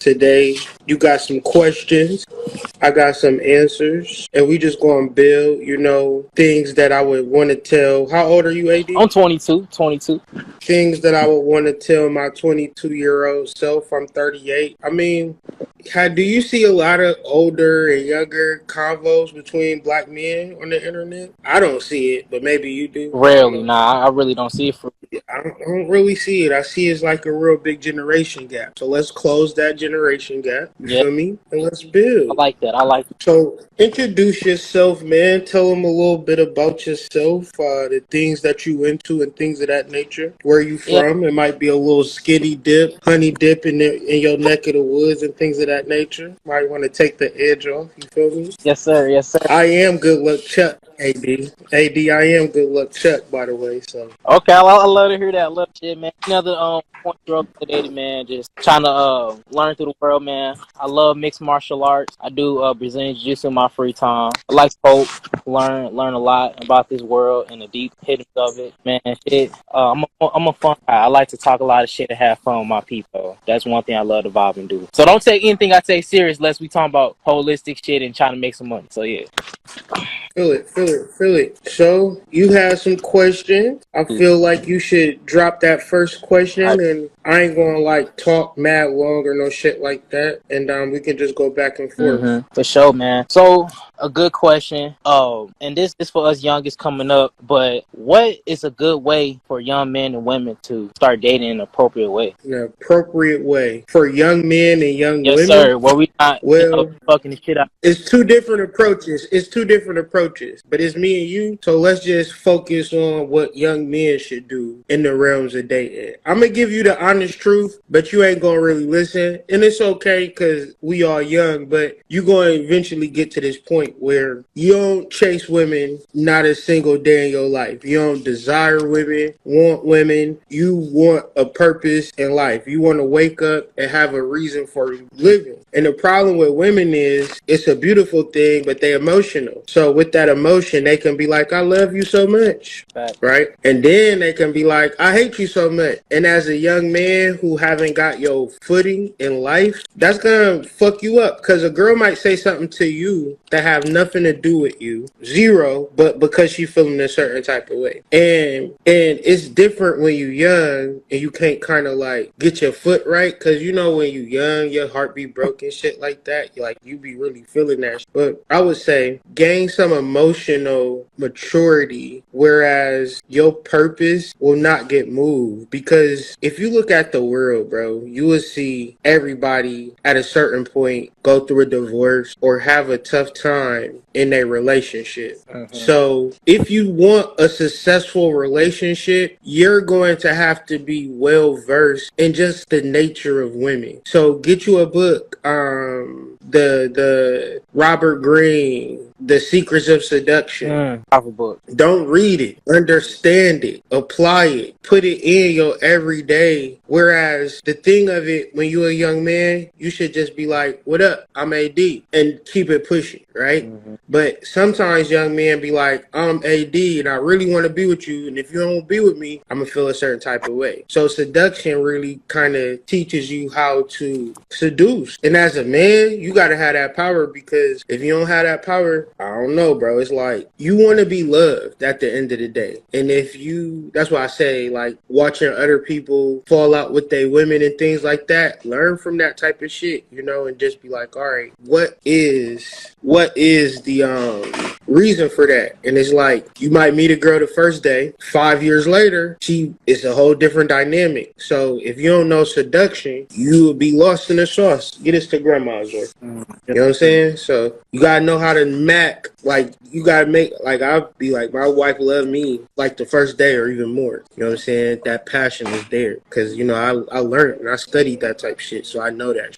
today. You got some questions. I got some answers. And we just going to build, things that I would want to tell. How old are you, AD? I'm 22. Things that I would want to tell my 22-year-old self. I'm 38. I mean, do you see a lot of older and younger convos between black men on the internet? I don't see it, but maybe you do. Rarely, nah, I really don't see it for. I don't really see it. I see it's like a real big generation gap. So let's close that generation gap. You Yeah, feel me? And let's I build. like that. I like it. So introduce yourself, man. Tell them a little bit about yourself, the things that you into and things of that nature. Where you Yeah, from? It might be a little skitty dip, honey dip in your neck of the woods and things of that nature. Might want to take the edge off. You feel me? yes, sir. Yes, sir. I am good luck Chuck, AD. AD, I am good luck Chuck, by the way. So Okay, I love to hear that. I love shit, man. Another point growth today, man. Just trying to learn through the world, man. I love mixed martial arts. I do Brazilian jiu-jitsu in my free time. I like sport, learn a lot about this world and the deep hiddens of it, man. Shit, I'm a fun guy. I like to talk a lot of shit and have fun with my people. That's one thing I love to vibe and do. So don't take anything I say serious unless we talking about holistic shit and trying to make some money. So yeah. feel it. So you have some questions. I feel like you should drop that first question, and I ain't gonna like talk mad long or no shit like that. And we can just go back and forth. For sure, man. So a good question. And this is for us youngest coming up. But what is a good way for young men and women to start dating in an appropriate way? In an appropriate way for young men and young Yes, women. sir. Where we not fucking the shit out. It's two different approaches. But it's me and you. So let's just focus on what young men should do in the realms of dating. I'm gonna give you the honest truth, but you ain't gonna really listen, and it's okay because we are young. But you gonna eventually get to this point where you don't chase women not a single day in your life. You don't desire women, want women. You want a purpose in life. You want to wake up and have a reason for living. And the problem with women is it's a beautiful thing, but they're emotional. So with that emotion, they can be like, I love you so much. Right? And then they can be like, I hate you so much. And as a young man who haven't got your footing in life, that's gonna fuck you up. Because a girl might say something to you that have nothing to do with you. Zero, but because she feeling a certain type of way. And it's different when you young and you can't kind of like get your foot right. Because when you young, your heart be broken, shit like that. You be really feeling that shit. But I would say gain some emotional maturity, whereas your purpose will not get moved. Because if you look at the world, bro, you will see everybody at a certain point go through a divorce or have a tough time in a relationship. So if you want a successful relationship, you're going to have to be well versed in just the nature of women. So get you a book, the Robert Greene, The Secrets of Seduction. Book. Don't read it. Understand it. Apply it. Put it in your everyday. Whereas the thing of it, when you're a young man, you should just be like, what up? I'm AD. And keep it pushing, right? But sometimes young men be like, I'm AD and I really want to be with you. And if you don't be with me, I'm going to feel a certain type of way. So seduction really kind of teaches you how to seduce. And as a man, you got to have that power, because if you don't have that power, I don't know, bro. It's like you want to be loved at the end of the day. And that's why I say, like, watching other people fall out with their women and things like that, learn from that type of shit, and just be like, all right, what is the reason for that? And it's like, you might meet a girl the first day, 5 years later, it's a whole different dynamic. So if you don't know seduction, you will be lost in the sauce. Get us to grandma's work. You know what I'm saying? So you gotta know how to you gotta make, like, I'll be like, my wife loved me like the first day or even more. You know what I'm saying? That passion is there. Cause I learned and I studied that type of shit. So I know that.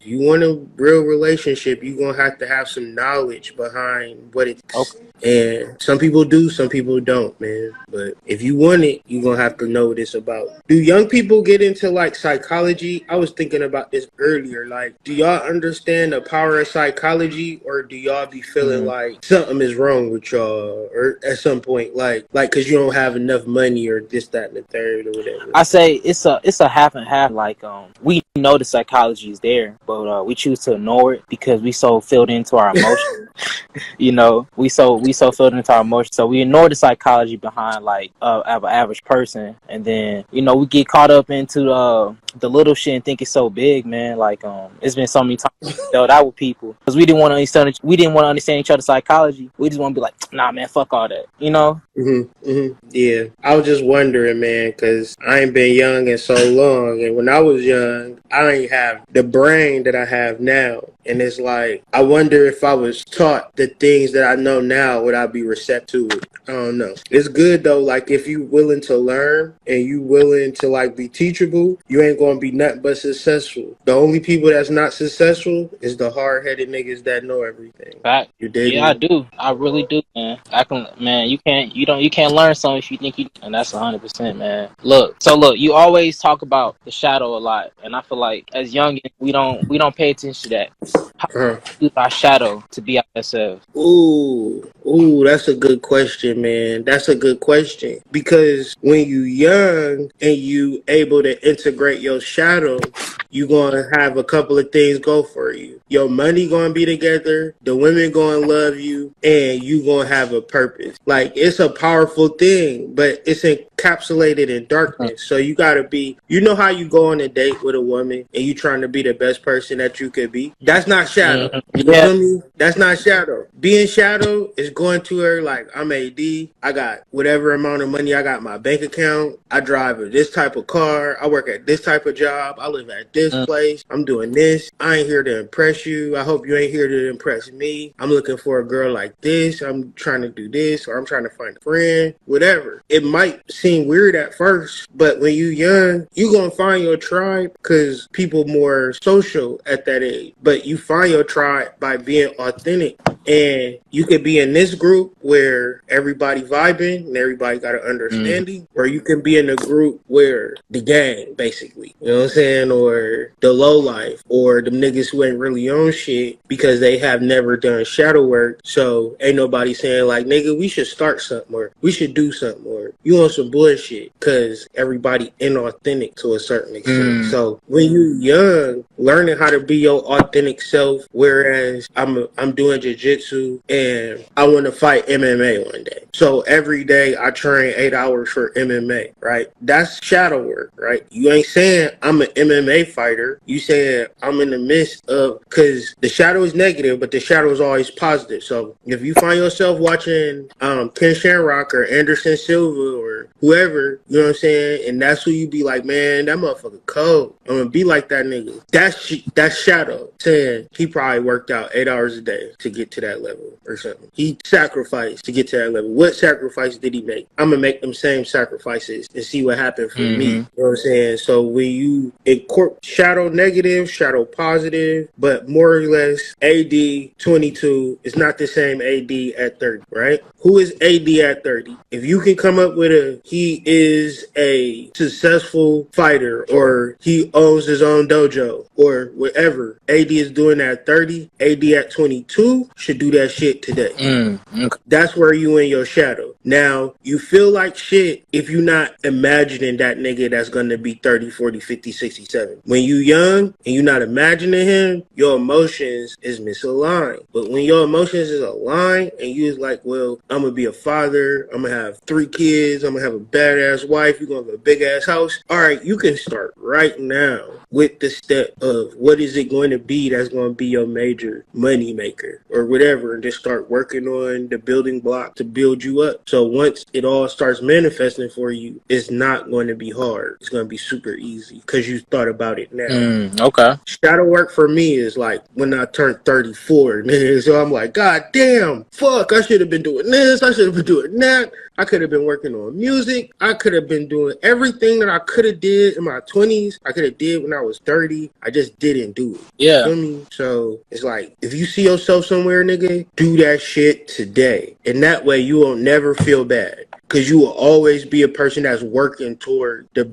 you want a real relationship, you're going to have some knowledge behind what it's. Okay. And some people do, some people don't, man. But if you want it, you're going to have to know what it's about. Do young people get into like psychology? I was thinking about this earlier. Like, do y'all understand the power of psychology, or do y'all be feeling like something is wrong with y'all, or at some point, like because you don't have enough money or this, that, and the third, or whatever? I say it's a half and half. Like we know the psychology is there, but we choose to ignore it because we so filled into our emotions. You know, we so filled into our emotions, so we ignore the psychology behind like of an average person, and then we get caught up into the little shit and think it's so big, man. Like it's been so many times we dealt out with people because we didn't want to understand each other's psychology. We just want to be like, nah, man, fuck all that, Yeah, I was just wondering, man, because I ain't been young in so long, and when I was young, I ain't have the brain that I have now. And it's like, I wonder if I was taught the things that I know now, would I be receptive to it? I don't know. It's good though, like if you willing to learn and you willing to like be teachable, you ain't gonna be nothing but successful. The only people that's not successful is the hard-headed niggas that know everything. Fact. You dig Yeah, I me? do. I really do, man. Man. You can't learn something if you think and that's 100%, man. Look, you always talk about the shadow a lot, and I feel like as youngins, we don't pay attention to that. How Uh-huh. do we use our shadow to be ourselves? Ooh, that's a good question, man. That's a good question. Because when you young and you able to integrate your shadow, you gonna have a couple of things go for you. Your money gonna be together, the women gonna love you, and you gonna have a purpose. Like, it's a powerful thing, but it's encapsulated in darkness. So you gotta be, how you go on a date with a woman and you trying to be the best person that you could be? That's not shadow. You Yeah. feel me? That's not shadow. Being shadow is going to her like, I'm AD. I got whatever amount of money I got in my bank account. I drive this type of car. I work at this type of job. I live at this place. I'm doing this. I ain't here to impress you. I hope you ain't here to impress me. I'm looking for a girl like this. I'm trying to do this, or I'm trying to find a friend, whatever. It might seem weird at first, but when you young, you gonna find your tribe because people more social at that age. But you find your tribe by being authentic. And you could be in this group where everybody vibing and everybody got an understanding, or you can be in a group where the gang, basically, you know what I'm saying, or the low life, or the niggas who ain't really on shit because they have never done shadow work. So ain't nobody saying like, nigga, we should start something, or we should do something, or you on some bullshit, because everybody inauthentic to a certain extent. So when you young, learning how to be your authentic self, whereas I'm doing jiu-jitsu and I want to fight MMA one day. So every day I train 8 hours for MMA, right? That's shadow work, right? You ain't saying I'm an MMA fighter. You saying I'm in the midst of, because the shadow is negative, but the shadow is always positive. So if you find yourself watching Ken Shamrock or Anderson Silva or whoever, you know what I'm saying, and that's who you be like, man, that motherfucker cold. I'm gonna be like that nigga. That's shadow saying he probably worked out 8 hours a day to get to that level or something. He sacrificed to get to that level. What sacrifice did he make? I'm gonna make them same sacrifices and see what happened for me. You know what I'm saying? So when you incorporate shadow negative, shadow positive, but more or less AD 22 is not the same AD at 30, right? Who is AD at 30? If you can come up with he is a successful fighter, or he owns his own dojo, or whatever AD is doing at 30, AD at 22 should do that shit today. Okay. That's where you in your shadow. Now, you feel like shit if you're not imagining that nigga that's going to be 30, 40, 50, 60, 70. When you young and you're not imagining him, your emotions is misaligned. But when your emotions is aligned and you is like, well, I'm going to be a father, I'm going to have 3 kids, I'm going to have a badass wife, you're going to have a big ass house. All right, you can start right now with the step of what is it going to be that's going to be your major money maker or whatever, and just start working on the building block to build you up. So once it all starts manifesting for you, it's not going to be hard. It's going to be super easy because you thought about it now. Okay. Shadow work for me is like when I turned 34, nigga. So I'm like, God damn, fuck, I should have been doing this. I should have been doing that. I could have been working on music. I could have been doing everything that I could have did in my 20s. I could have did when I was 30. I just didn't do it. Yeah. You feel me? So it's like, if you see yourself somewhere, nigga, do that shit today. And that way you won't never feel bad. Because you will always be a person that's working toward the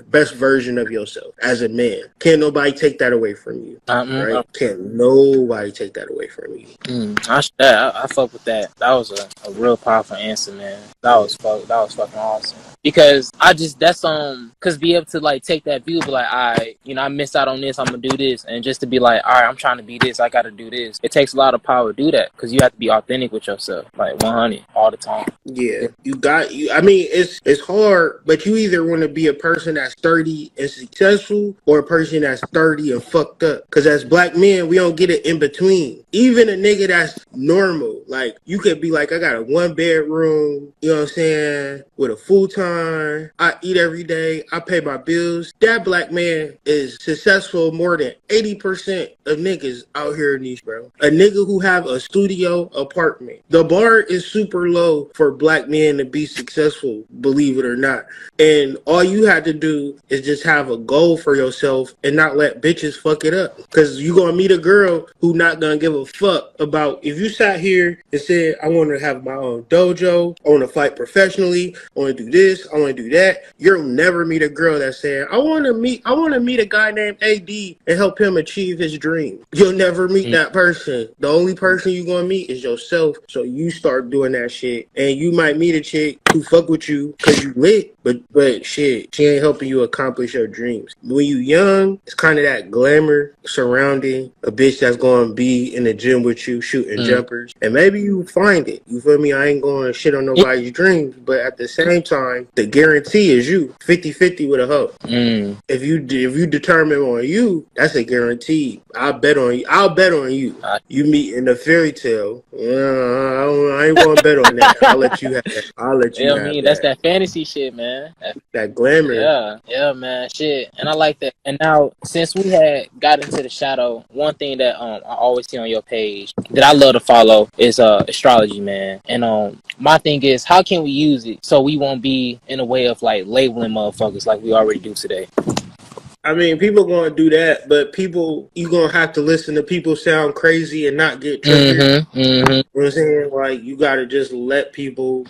best version of yourself as a man. Can't nobody take that away from you. Right? Can't nobody take that away from you. I fuck with that. That was a real powerful answer, man. That was fucking awesome. Because because be able to like take that view, be like, all right, I missed out on this, I'm gonna do this, and just to be like, all right, I'm trying to be this, I gotta do this. It takes a lot of power to do that because you have to be authentic with yourself, like 100 all the time. Yeah, I mean, it's hard, but you either want to be a person that's 30 and successful or a person that's 30 and fucked up. Because as black men, we don't get it in between. Even a nigga that's normal, like you could be like, I got a 1-bedroom, you know what I'm saying, with a full-time, I eat every day, I pay my bills. That black man is successful more than 80% of niggas out here in these, bro. A nigga who have a studio apartment. The bar is super low for black men to be successful, believe it or not. And all you had to do is just have a goal for yourself and not let bitches fuck it up. Because you gonna meet a girl who not gonna give a fuck about, if you sat here and said, I want to have my own dojo, I want to fight professionally, I want to do this, I want to do that. You'll never meet a girl that's saying, I want to meet a guy named AD and help him achieve his dream. You'll never meet that person. The only person you're gonna meet is yourself. So you start doing that shit, and you might meet a chick who fuck with you because you lit, but shit, she ain't helping you accomplish your dreams. When you young, it's kind of that glamour surrounding a bitch that's going to be in the gym with you shooting jumpers, and maybe you find it. You feel me? I ain't going to shit on nobody's dreams, but at the same time, the guarantee is you 50-50 with a hoe. If you determine on you, that's a guarantee. I'll bet on you. You meet in the fairy tale. I ain't going to bet on that. I'll let you have that. That's that fantasy shit, man. That glamour. Yeah, man, shit. And I like that. And now, since we had got into the shadow, one thing that I always see on your page that I love to follow is astrology, man. And my thing is, how can we use it so we won't be in a way of like labeling motherfuckers like we already do today? I mean, people going to do that, but you going to have to listen to people sound crazy and not get triggered. You know what I'm saying? Like, you got to just let people.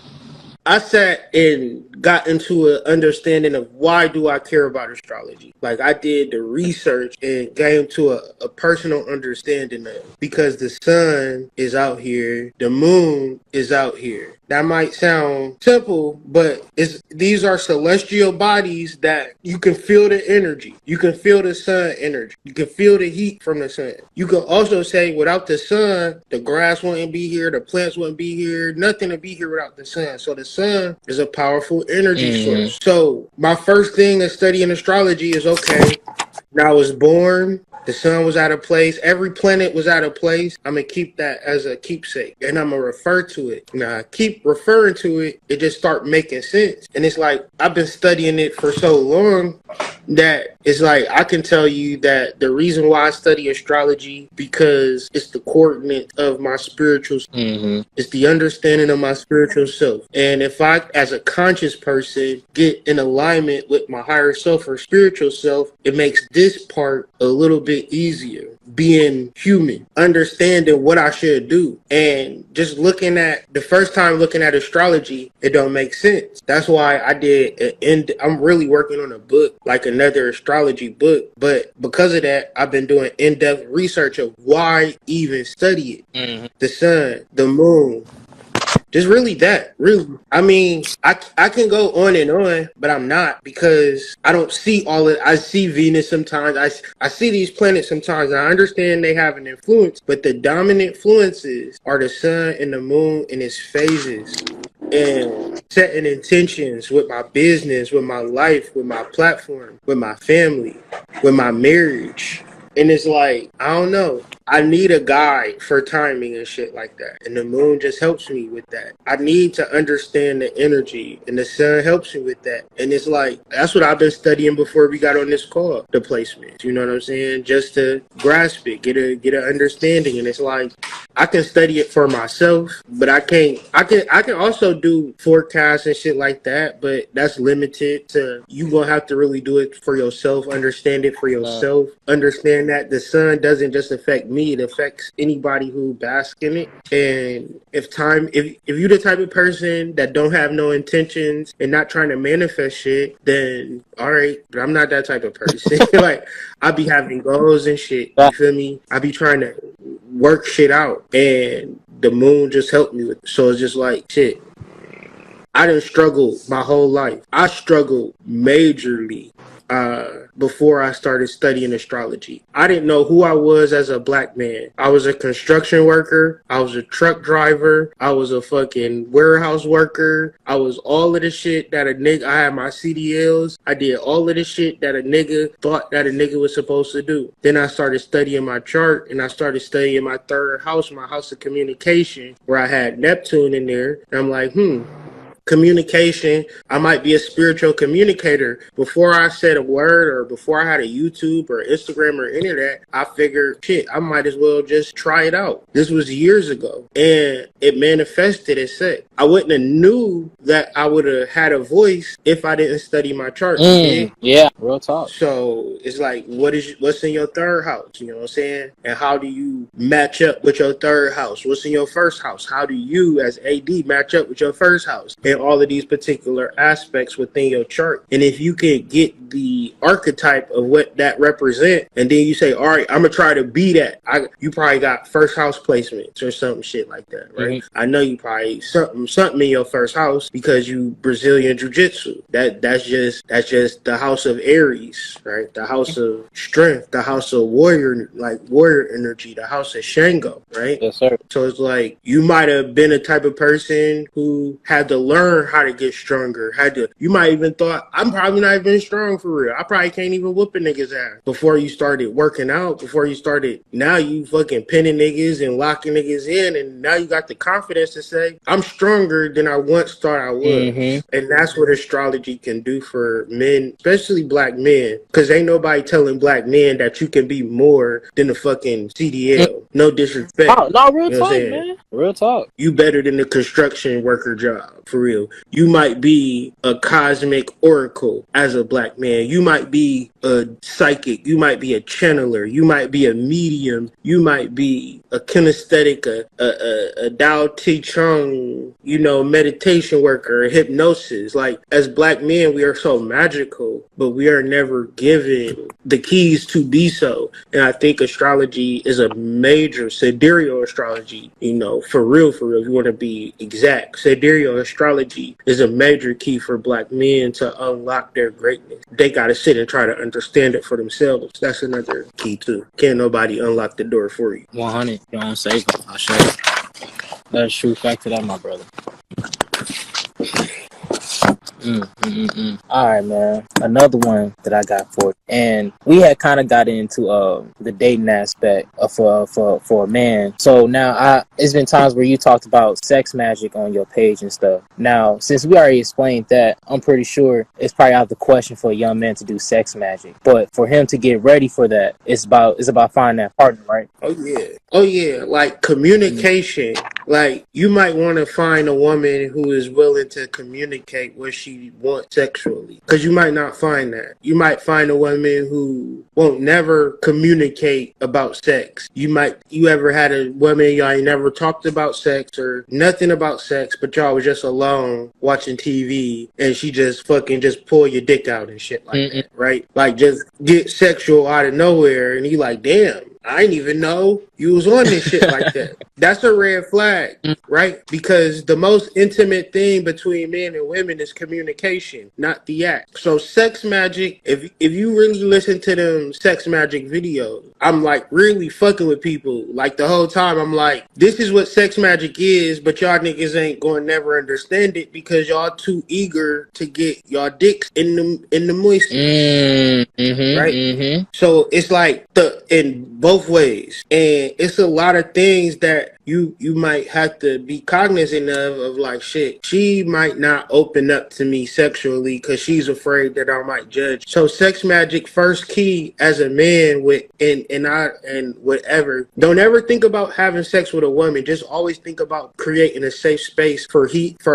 I sat and got into an understanding of why do I care about astrology. Like, I did the research and came to a personal understanding of it. Because the sun is out here, the moon is out here. That might sound simple, but these are celestial bodies that you can feel the energy. You can feel the sun energy. You can feel the heat from the sun. You can also say without the sun, the grass wouldn't be here, the plants wouldn't be here, nothing would be here without the sun. So the sun is a powerful energy source. So my first thing in studying astrology is, okay, when I was born, the sun was out of place. Every planet was out of place. I'm going to keep that as a keepsake. And I'm going to refer to it. Now, I keep referring to it. It just start making sense. And it's like, I've been studying it for so long that it's like, I can tell you that the reason why I study astrology, because it's the coordinate of my spiritual self. It's the understanding of my spiritual self. And if I, as a conscious person, get in alignment with my higher self or spiritual self, it makes this part a little bit easier. Being human, understanding what I should do. And just the first time looking at astrology, it don't make sense. That's why I I'm really working on a book, like another astrology book. But because of that, I've been doing in-depth research of why even study it. The sun, the moon. Just really that, really. I mean, I can go on and on, but I'm not, because I don't see all of it. I see Venus sometimes. I see these planets sometimes. I understand they have an influence, but the dominant influences are the sun and the moon and its phases. And setting intentions with my business, with my life, with my platform, with my family, with my marriage. And it's like, I don't know. I need a guide for timing and shit like that. And the moon just helps me with that. I need to understand the energy, and the sun helps me with that. And it's like, that's what I've been studying before we got on this call, the placements. You know what I'm saying? Just to grasp it, get an understanding. And it's like, I can study it for myself, but I can also do forecasts and shit like that, but that's limited to, you gonna have to really do it for yourself, understand it for yourself, understand that the sun doesn't just affect me, it affects anybody who basks in it. And if you're the type of person that don't have no intentions and not trying to manifest shit, then all right, but I'm not that type of person. Like, I be having goals and shit, you feel me? I be trying to work shit out, and the moon just helped me with it. So it's just like, shit, I done struggled my whole life. I struggled majorly before I started studying astrology. I didn't know who I was as a black man. I was a construction worker. I was a truck driver. I was a fucking warehouse worker. I was all of the shit that a nigga, I had my CDLs. I did all of the shit that a nigga thought that a nigga was supposed to do. Then I started studying my chart, and I started studying my third house, my house of communication, where I had Neptune in there. And I'm like, communication, I might be a spiritual communicator. Before I said a word, or before I had a YouTube or Instagram or any of that, I figured, shit, I might as well just try it out. This was years ago, and it manifested as said. I wouldn't have knew that I would have had a voice if I didn't study my chart. Yeah, real talk. So it's like, what's in your third house? You know what I'm saying? And how do you match up with your third house? What's in your first house? How do you, as AD, match up with your first house? And all of these particular aspects within your chart. And if you can get the archetype of what that represent, and then you say, all right, I'm gonna try to be that. You probably got first house placements or something shit like that, right? I know you probably something in your first house because you Brazilian jiu-jitsu. That's just the house of Aries, right? The house of strength, the house of warrior energy, the house of Shango, right? Yes, sir. So it's like, you might have been a type of person who had to learn how to get stronger. You might even thought, I'm probably not even strong for real. I probably can't even whoop a nigga's ass. Before you started working out, now you fucking pinning niggas and locking niggas in, and now you got the confidence to say, I'm stronger than I once thought I was. And that's what astrology can do for men, especially black men, because ain't nobody telling black men that you can be more than a fucking CDL. No disrespect. No, real talk, man. Real talk. You better than the construction worker job, for real. You might be a cosmic oracle as a black man. You might be a psychic. You might be a channeler. You might be a medium. You might be a kinesthetic, a Tao Te Ching, meditation worker, a hypnosis. Like, as black men, we are so magical, but we are never given the keys to be so. And I think astrology is a major, sidereal astrology, for real, if you want to be exact. Sidereal astrology is a major key for black men to unlock their greatness. They got to sit and try to understand it for themselves. That's another key too. Can't nobody unlock the door for you. 100. You don't say, I'll show you. That's true fact to that, my brother. All right, man. Another one that I got for you. And we had kind of got into the dating aspect for a man. So now it's been times where you talked about sex magic on your page and stuff. Now, since we already explained that, I'm pretty sure it's probably out of the question for a young man to do sex magic. But for him to get ready for that, it's about finding that partner, right? Oh yeah. Like, communication. Like, you might want to find a woman who is willing to communicate what she wants sexually, because you might not find that. You might find a woman who won't never communicate about sex. You ever had a woman y'all ain't never talked about sex or nothing about sex, but y'all was just alone watching TV, and she just pull your dick out and shit like that, right? Like, just get sexual out of nowhere, and you like, damn, I didn't even know you was on this shit like that. That's a red flag, right? Because the most intimate thing between men and women is communication, not the act. So sex magic, if you really listen to them sex magic videos, I'm like really fucking with people. Like, the whole time I'm like, this is what sex magic is, but y'all niggas ain't going to never understand it because y'all too eager to get y'all dicks in the moisture. Right? So it's like in both both ways. And it's a lot of things that you might have to be cognizant of like, shit, she might not open up to me sexually because she's afraid that I might judge. So sex magic first key as a man with and whatever. Don't ever think about having sex with a woman. Just always think about creating a safe space for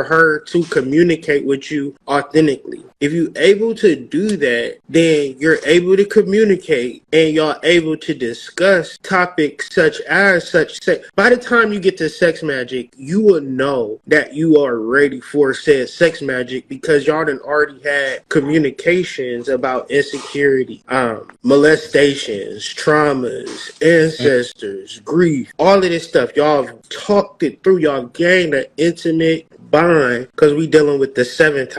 her to communicate with you authentically. If you're able to do that, then you're able to communicate and y'all able to discuss topics such as sex. By the time you get to sex magic, you will know that you are ready for said sex magic because y'all done already had communications about insecurity, molestations, traumas, ancestors, grief, all of this stuff. Y'all have talked it through. Y'all gained an intimate bond because we dealing with the seventh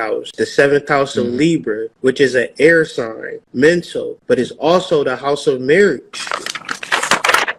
house of Libra, which is an air sign, mental, but it's also the house of marriage.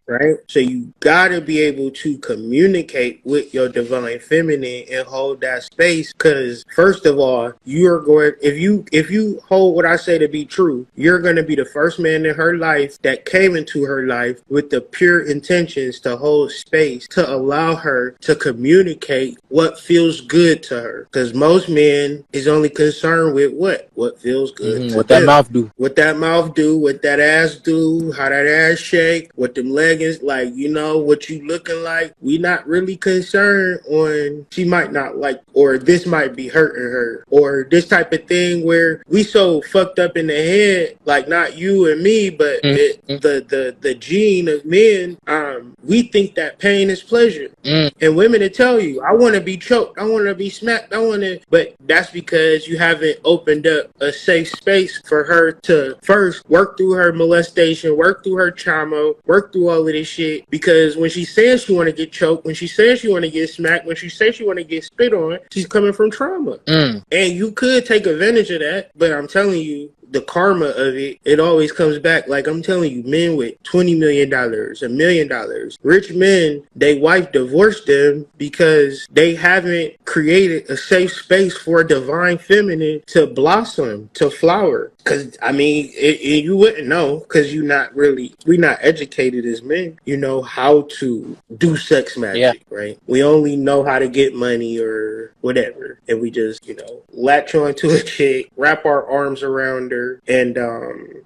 Right? So you gotta be able to communicate with your divine feminine and hold that space, because first of all, you're going, if you hold what I say to be true, you're gonna be the first man in her life that came into her life with the pure intentions to hold space, to allow her to communicate what feels good to her. Because most men is only concerned with what feels good to what them. that mouth do. What that mouth do, what that ass do, how that ass shake, what them legs like, you know, what you looking like. We not really concerned on she might not like, or this might be hurting her, or this type of thing where we so fucked up in the head, like not you and me, but the gene of men, we think that pain is pleasure. And women to tell you, I want to be choked, I want to be smacked, but that's because you haven't opened up a safe space for her to first work through her molestation, work through her trauma, work through all of this shit. Because when she says she want to get choked, when she says she want to get smacked, when she says she want to get spit on, she's coming from trauma. And you could take advantage of that, but I'm telling you, the karma of it always comes back. Like I'm telling you, men with $20 million, $1 million, rich men, they wife divorced them because they haven't created a safe space for a divine feminine to blossom, to flower. Because, I mean, you wouldn't know because we're not educated as men, you know, how to do sex magic, right? We only know how to get money or whatever. And we just, you know, latch on to a chick, wrap our arms around her, and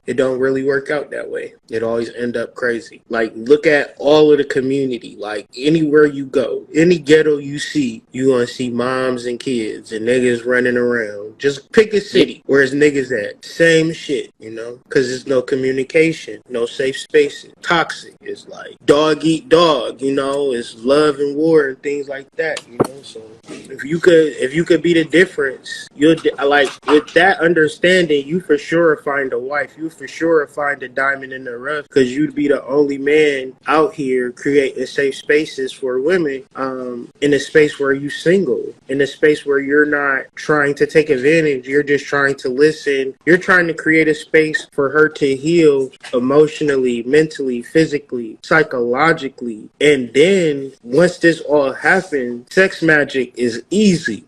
it don't really work out that way. It always end up crazy. Like, look at all of the community. Like, anywhere you go, any ghetto you see, you gonna see moms and kids and niggas running around. Just pick a city where it's niggas at. Same shit, you know, because there's no communication, no safe spaces. Toxic. It's like dog eat dog, you know, it's love and war and things like that, you know. So if you could be the difference, you'll, like, with that understanding, you for sure find a wife. You for sure find a diamond in the rough, because you'd be the only man out here creating safe spaces for women, in a space where you single, in a space where you're not trying to take advantage, you're just trying to listen. You're trying to create a space for her to heal emotionally, mentally, physically, psychologically. And then once this all happens, sex magic is easy.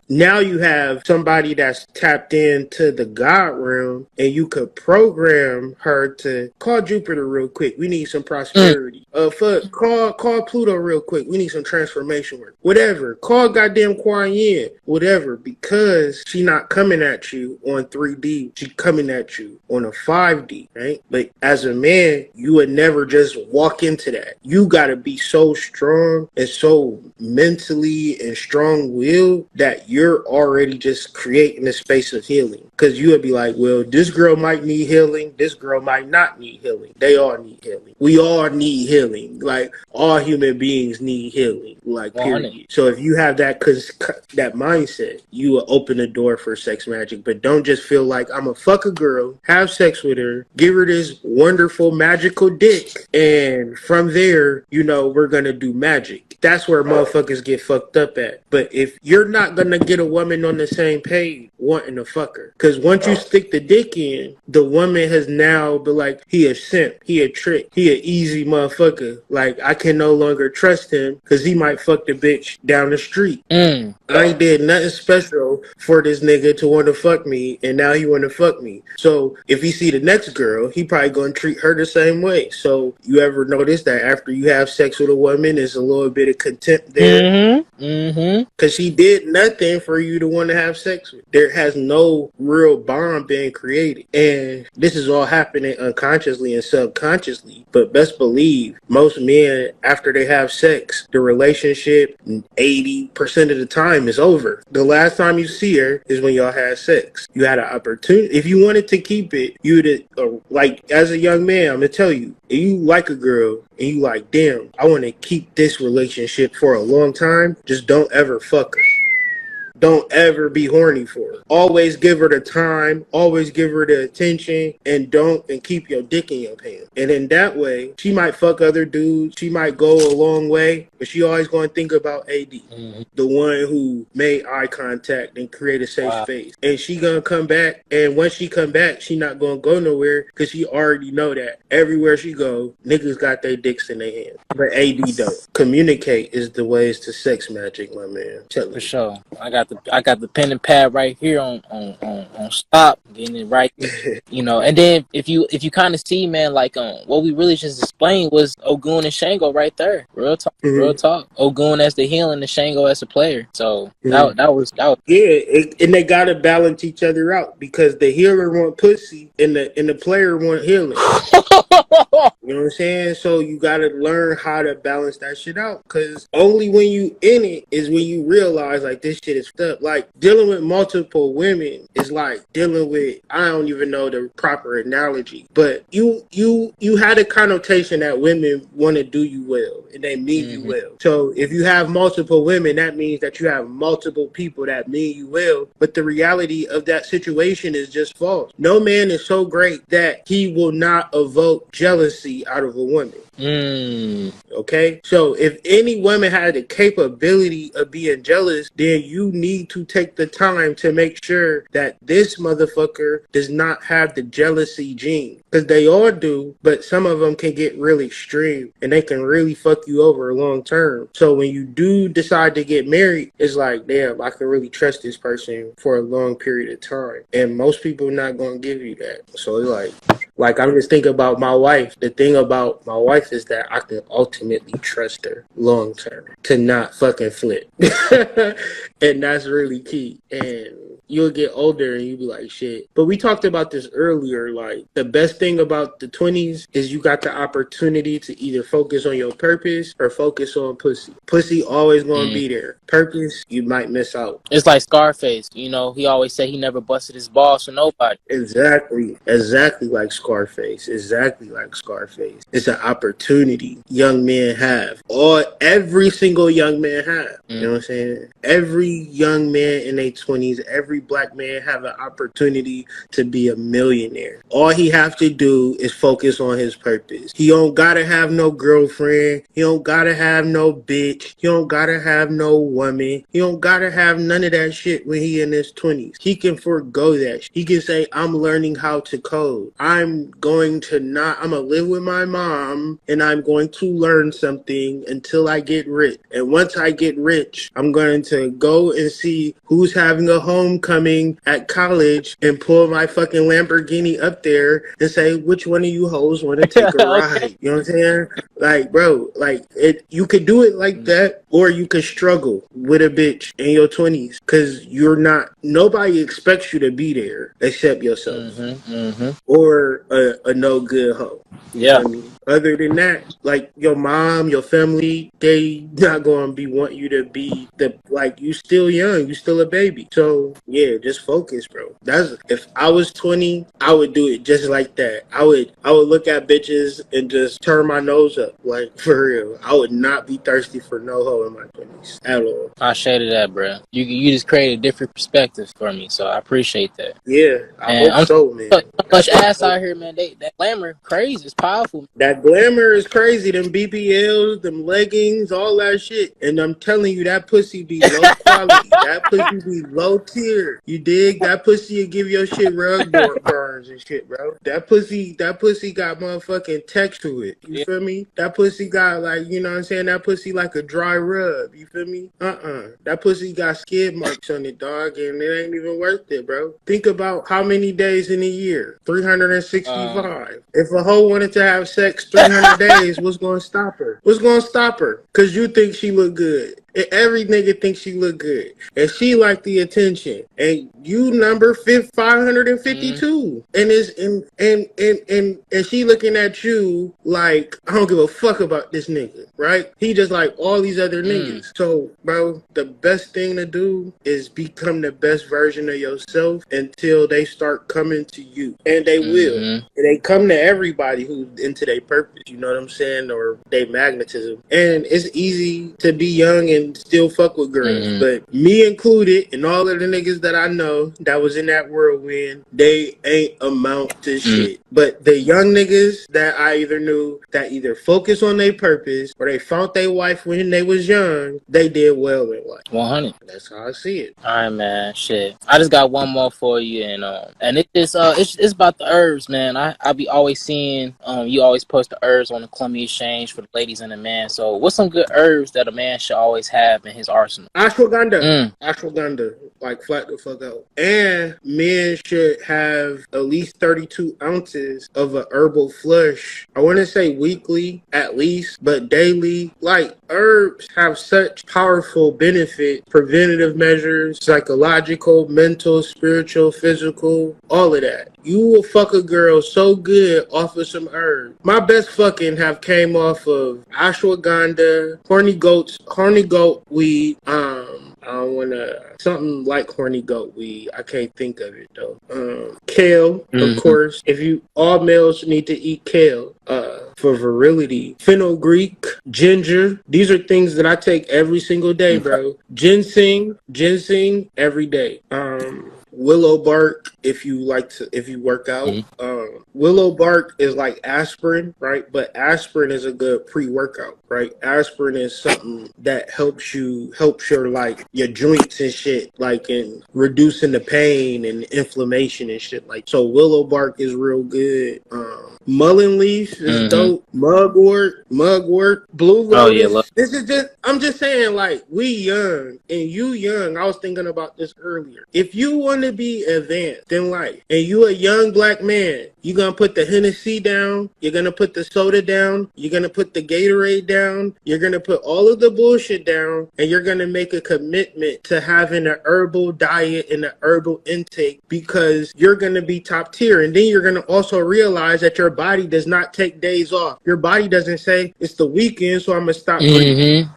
Now you have somebody that's tapped into the God realm, and you could program her to call Jupiter real quick. We need some prosperity. Call Pluto real quick. We need some transformation work. Whatever. Call goddamn Kuan Yin. Whatever. Because she not coming at you on 3D. She coming at you on a 5D, right? But as a man, you would never just walk into that. You gotta be so strong and so mentally and strong-willed that you're already just creating a space of healing. Because you would be like, well, this girl might need healing. This girl might not need healing. They all need healing. We all need healing. Like, all human beings need healing. Like, period. So if you have that mindset, you will open the door for sex magic. But don't just feel like, I'm gonna fuck a girl, have sex with her, give her this wonderful magical dick, and from there, you know, we're gonna do magic. That's where motherfuckers get fucked up at. But if you're not gonna get a woman on the same page wanting to fuck her. Because once you stick the dick in, the woman has now been like, he a simp, he a trick, he a easy motherfucker. Like, I can no longer trust him because he might fuck the bitch down the street. I ain't did nothing special for this nigga to want to fuck me, and now he want to fuck me. So if he see the next girl, he probably gonna treat her the same way. So you ever notice that after you have sex with a woman, there's a little bit of contempt there? Because she did nothing for you to want to have sex with. There has no real bond being created. And this is all happening unconsciously and subconsciously. But best believe, most men, after they have sex, the relationship 80% of the time is over. The last time you see her is when y'all had sex. You had an opportunity. If you wanted to keep it, you'd, like, as a young man, I'm going to tell you, if you like a girl and you like, damn, I want to keep this relationship for a long time, just don't ever fuck her. Don't ever be horny for her. Always give her the time, always give her the attention, and keep your dick in your pants. And in that way, she might fuck other dudes, she might go a long way, but she always gonna think about AD, the one who made eye contact and create a safe space. And she gonna come back, and once she come back, she not gonna go nowhere because she already know that everywhere she go, niggas got their dicks in their hands. But AD don't. Communicate is the ways to sex magic, my man. For sure. I got the pen and pad right here on stop, getting it right. You know, and then if you kind of see, man, like what we really just explained was Ogun and Shango right there. Real talk, real talk. Ogun as the heel and the Shango as a player. So that was and they gotta balance each other out because the healer want pussy and the player want healing. You know what I'm saying? So you gotta learn how to balance that shit out. Cause only when you in it is when you realize like this shit is stuck. Like dealing with multiple women is like dealing with, I don't even know the proper analogy, but you had a connotation that women want to do you well and they mean you well. So if you have multiple women, that means that you have multiple people that mean you well. But the reality of that situation is just false. No man is so great that he will not evoke jealousy out of a woman. Okay, so if any woman had the capability of being jealous, then you need to take the time to make sure that this motherfucker does not have the jealousy gene, because they all do, but some of them can get really extreme and they can really fuck you over long term. So when you do decide to get married, it's like, damn, I can really trust this person for a long period of time, and most people are not gonna give you that. So it's like I'm just thinking about my wife. The thing about my wife is that I can ultimately trust her long term to not fucking flip. And that's really key. And you'll get older and you'll be like, shit. But we talked about this earlier. Like, the best thing about the 20s is you got the opportunity to either focus on your purpose or focus on pussy. Pussy always gonna be there. Purpose, you might miss out. It's like Scarface. You know, he always said he never busted his balls for nobody. Exactly like Scarface. It's an opportunity young men have. Every single young man have. You know what I'm saying? Every young man in their 20s, every black man have an opportunity to be a millionaire. All he have to do is focus on his purpose. He don't gotta have no girlfriend. He don't gotta have no bitch. He don't gotta have no woman. He don't gotta have none of that shit when he in his 20s. He can forego that. He can say, I'm learning how to code. I'm gonna live with my mom and I'm going to learn something until I get rich. And once I get rich, I'm going to go and see who's having a homecoming at college and pull my fucking Lamborghini up there and say, which one of you hoes want to take a ride? You know what I'm saying? Like, bro, like, you could do it like that, or you could struggle with a bitch in your 20s because nobody expects you to be there except yourself or a no good hoe. Yeah. I mean, other than that, like your mom, your family, they not gonna want you to be you still young, you still a baby. So yeah, just focus, bro. If I was 20, I would do it just like that. I would look at bitches and just turn my nose up, like for real. I would not be thirsty for no hoe in my 20s at all. I shaded that, bro. You just created a different perspective for me, so I appreciate that. Yeah, I hope so, man. So much ass out here, man. That glamour, crazy. It's powerful. That That glamour is crazy. Them BBLs, them leggings, all that shit. And I'm telling you, that pussy be low quality. That pussy be low tier. You dig? That pussy will give your shit rug burns and shit, bro. That pussy got motherfucking text to it. You feel me? That pussy got like, you know what I'm saying? That pussy like a dry rub. You feel me? That pussy got skid marks on it, dog, and it ain't even worth it, bro. Think about how many days in a year? 365. If a hoe wanted to have sex 300 days, what's gonna stop her? What's gonna stop her? Cause you think she look good. And every nigga thinks she look good. And she like the attention. And you number 552. And she looking at you like, I don't give a fuck about this nigga, right? He just like all these other niggas. So, bro, the best thing to do is become the best version of yourself until they start coming to you. And they will. And they come to everybody who's into their purpose, you know what I'm saying? Or their magnetism. And it's easy to be young and still fuck with girls, but me included, and all of the niggas that I know that was in that whirlwind, they ain't amount to shit. But the young niggas that I either knew that either focus on their purpose or they found their wife when they was young, they did well in life. 100. That's how I see it. All right, man. Shit. I just got one more for you, and it's about the herbs, man. I be always seeing you always post the herbs on the Columbia Exchange for the ladies and the men. So what's some good herbs that a man should always have in his arsenal? Ashwagandha, like flat the fuck out. And men should have at least 32 ounces of a herbal flush. I want to say weekly at least, but daily. Like, herbs have such powerful benefits, preventative measures, psychological, mental, spiritual, physical, all of that. You will fuck a girl so good off of some herbs. My best fucking have came off of ashwagandha, horny goat weed, I don't wanna something like horny goat weed. I can't think of it though. Kale, of course. If you all males need to eat kale. For virility, fenugreek, ginger. These are things that I take every single day, bro. Ginseng every day. Willow bark if you work out. Willow bark is like aspirin, right? But aspirin is a good pre-workout, right? Aspirin is something that helps your like your joints and shit, like in reducing the pain and inflammation and shit. Like, so willow bark is real good. Mullein leaf is dope. Mugwort, blue lotus. I'm just saying, like, we young and you young. I was thinking about this earlier. If you want to be advanced in life and you a young black man, you're going to put the Hennessy down. You're going to put the soda down. You're going to put the Gatorade down. You're going to put all of the bullshit down, and you're going to make a commitment to having an herbal diet and an herbal intake, because you're going to be top tier. And then you're going to also realize that your body does not take days off. Your body doesn't say it's the weekend, so I'm going to stop breathing.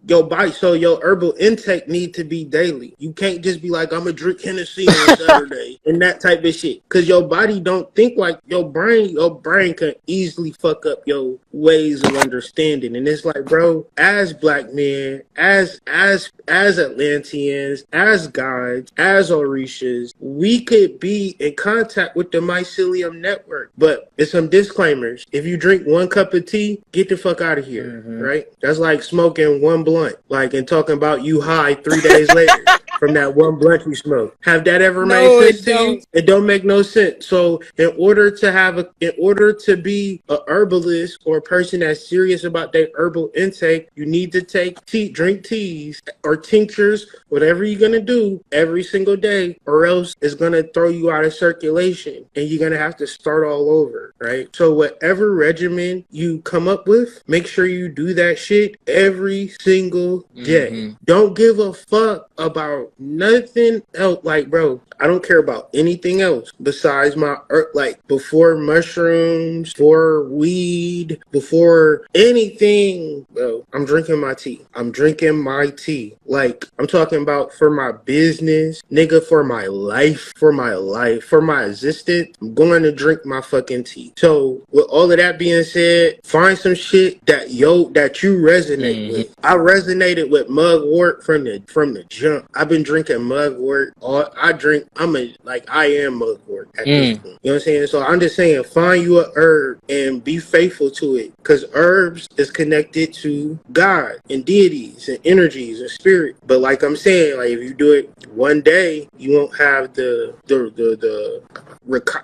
Your body, so your herbal intake need to be daily. You can't just be like, I'm going to drink Hennessy on Saturday and that type of shit. Because your body don't think like your brain. Your brain can easily fuck up your ways of understanding. And it's like, bro, as black men, as Atlanteans, as guides, as Orishas, we could be in contact with the mycelium network. But it's some disclaimers. If you drink one cup of tea, get the fuck out of here, right? That's like smoking one blunt, like, and talking about you high 3 days later from that one blunt you smoke. Have that ever made sense to you? It don't make no sense. So in order to be a herbalist or a person that's serious about their herbal intake, you need to drink teas or tinctures, whatever you're gonna do every single day, or else it's gonna throw you out of circulation and you're gonna have to start all over, right? So whatever regimen you come up with, make sure you do that shit every single day. Don't give a fuck about nothing else. Like, bro, I don't care about anything else besides my like, before mushrooms, before weed, before anything, bro, I'm drinking my tea. Like, I'm talking about for my business, nigga, for my life, for my existence, I'm going to drink my fucking tea. So with all of that being said, find some shit that you resonate with. I resonated with mugwort from the jump. I've been been drinking mugwort. I am mugwort at this point. You know what I'm saying? So I'm just saying, find you a herb and be faithful to it, because herbs is connected to God and deities and energies and spirit. But like I'm saying, like if you do it one day, you won't have the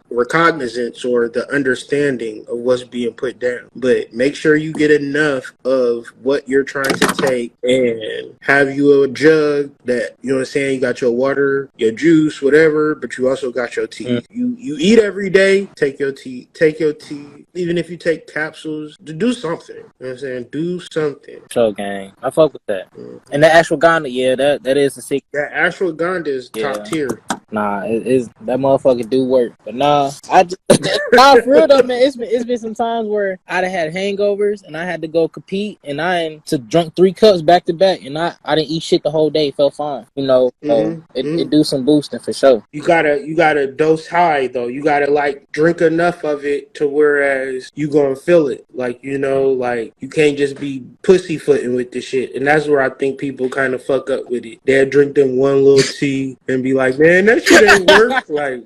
recognizance or the understanding of what's being put down. But make sure you get enough of what you're trying to take, and have you a jug that, you know what I'm saying, you got your water, your juice, whatever, but you also got your tea. You eat every day, take your tea. Even if you take capsules, to do something. You know what I'm saying? Do something. Sure, gang. I fuck with that. And the ashwagandha, yeah, that is the secret. That ashwagandha is top tier. Nah, it is, that motherfucker do work. But nah, nah, for real though, man. It's been some times where I'd have had hangovers and I had to go compete, and I drunk 3 cups back to back, and I didn't eat shit the whole day. Felt fine, you know. So it do some boosting for sure. You gotta dose high though. You gotta like drink enough of it to whereas you gonna feel it. Like, you know, like you can't just be pussyfooting with the shit. And that's where I think people kind of fuck up with it. They'll drink them one little tea and be like, man, that shit ain't work. Like,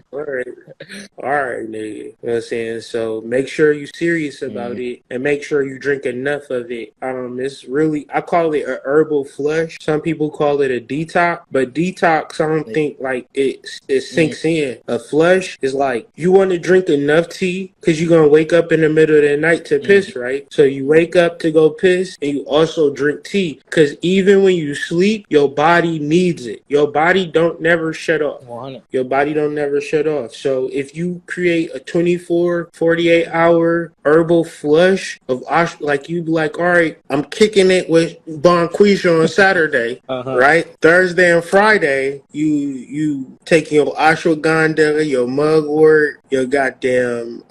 all right, nigga. You know what I'm saying? So make sure you're serious about it, and make sure you drink enough of it. It's really, I call it a herbal flush. Some people call it a detox, but detox, I don't think like it sinks in. A flush is like, you want to drink enough tea because you're gonna wake up in the middle of the night to piss, right? So you wake up to go piss, and you also drink tea, because even when you sleep, your body needs it. Your body don't never shut off. 100. Your body don't never shut off. So if you create a 24, 48 hour herbal flush of like, you be like, all right, I'm kicking it with Bonquisha on Saturday, right? Thursday and Friday, you take your ashwagandha, your mugwort, your goddamn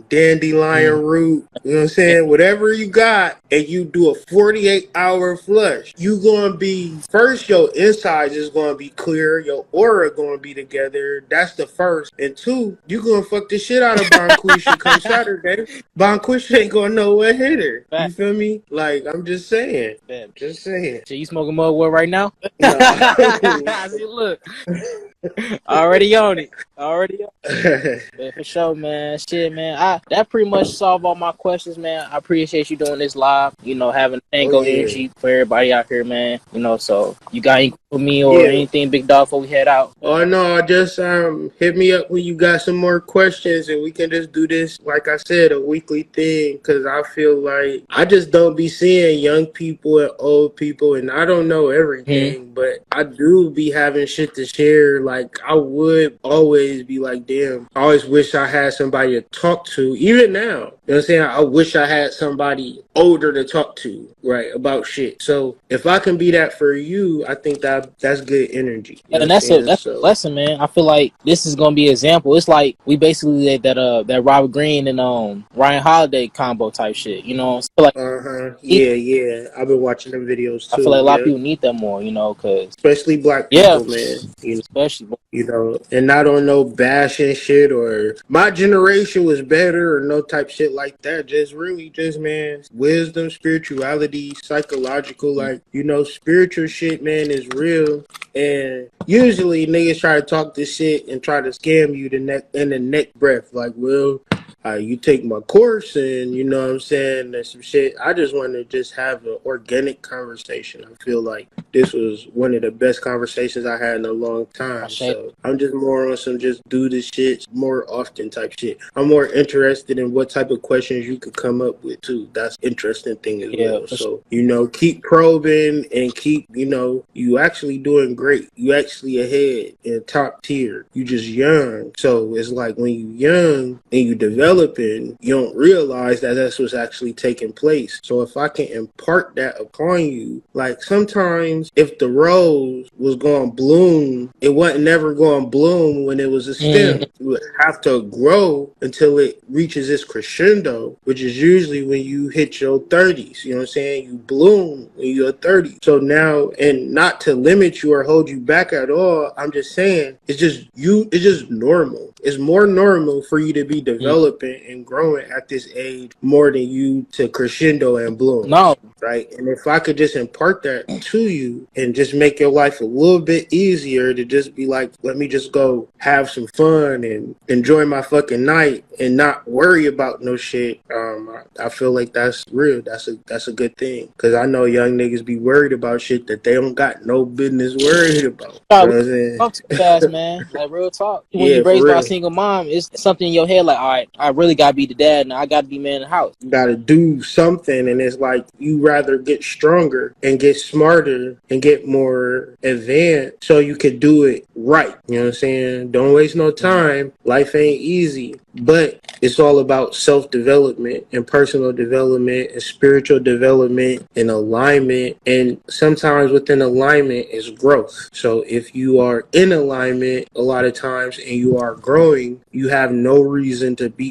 dandelion root, you know what I'm saying? Whatever you got, and you do a 48-hour flush, you gonna be, first, your insides is gonna be clear, your aura gonna be together. That's the first. And 2, you gonna fuck the shit out of Bonquisha come Saturday. Bonquisha ain't gonna know what hit her. You feel me? Like, I'm just saying. Just saying. So you smoking mugwort right now? No. I see, look. Already on it. Yeah, for sure, man. Shit, man. That pretty much solved all my questions, man. I appreciate you doing this live. You know, having tango energy for everybody out here, man. You know, so you got anything for me or anything, big dog, before we head out? Oh no, just hit me up when you got some more questions, and we can just do this, like I said, a weekly thing. Because I feel like I just don't be seeing young people and old people, and I don't know everything, but I do be having shit to share. Like, I would always be like, damn, I always wish I had somebody to talk to. Even now, you know what I'm saying? I wish I had somebody older to talk to, right, about shit. So if I can be that for you, I think that's good energy. And that's a lesson, man. I feel like this is gonna be an example. It's like we basically did that Robert Greene and Ryan Holiday combo type shit. You know, so like yeah. I've been watching them videos too. I feel like a lot of people need that more. You know, cause especially black people, man. You know, especially. You know, and not on no bashing shit or my generation was better or no type shit like that. Just really, man, wisdom, spirituality, psychological, like, you know, spiritual shit, man, is real. And usually niggas try to talk this shit and try to scam you in the neck breath. Like, well, you take my course and, you know what I'm saying, and some shit. I just want to just have an organic conversation. I feel like this was one of the best conversations I had in a long time. So I'm just more on some just do this shit more often type shit. I'm more interested in what type of questions you could come up with too. That's interesting thing as well. So, you know, keep probing and keep, you know, you actually doing great. You actually ahead in top tier. You just young. So it's like when you young and you developing, you don't realize that that's what's actually taking place. So if I can impart that upon you, like sometimes if the rose was going to bloom, it wasn't never going to bloom when it was a stem. You would have to grow until it reaches its crescendo, which is usually when you hit your 30s. You know what I'm saying? You bloom when you're 30. So now, and not to limit you or hold you back at all, I'm just saying it's just normal. It's more normal for you to be developing and growing at this age more than you to crescendo and bloom. No, right? And if I could just impart that to you and just make your life a little bit easier to just be like, let me just go have some fun and enjoy my fucking night and not worry about no shit. I feel like that's real. That's a good thing, because I know young niggas be worried about shit that they don't got no business worried about. You God, know we what I'm saying? talk too fast, man. Like real talk. When you Yeah, for raised by a real. single mom, it's something in your head. Like, all right, I really gotta be the dad now. I gotta be man in the house. You gotta do something, and it's like you rather get stronger and get smarter and get more advanced so you can do it right. You know what I'm saying? Don't waste no time. Life ain't easy, but it's all about self-development and personal development and spiritual development and alignment. And sometimes within alignment is growth. So if you are in alignment a lot of times and you are growing, you have no reason to be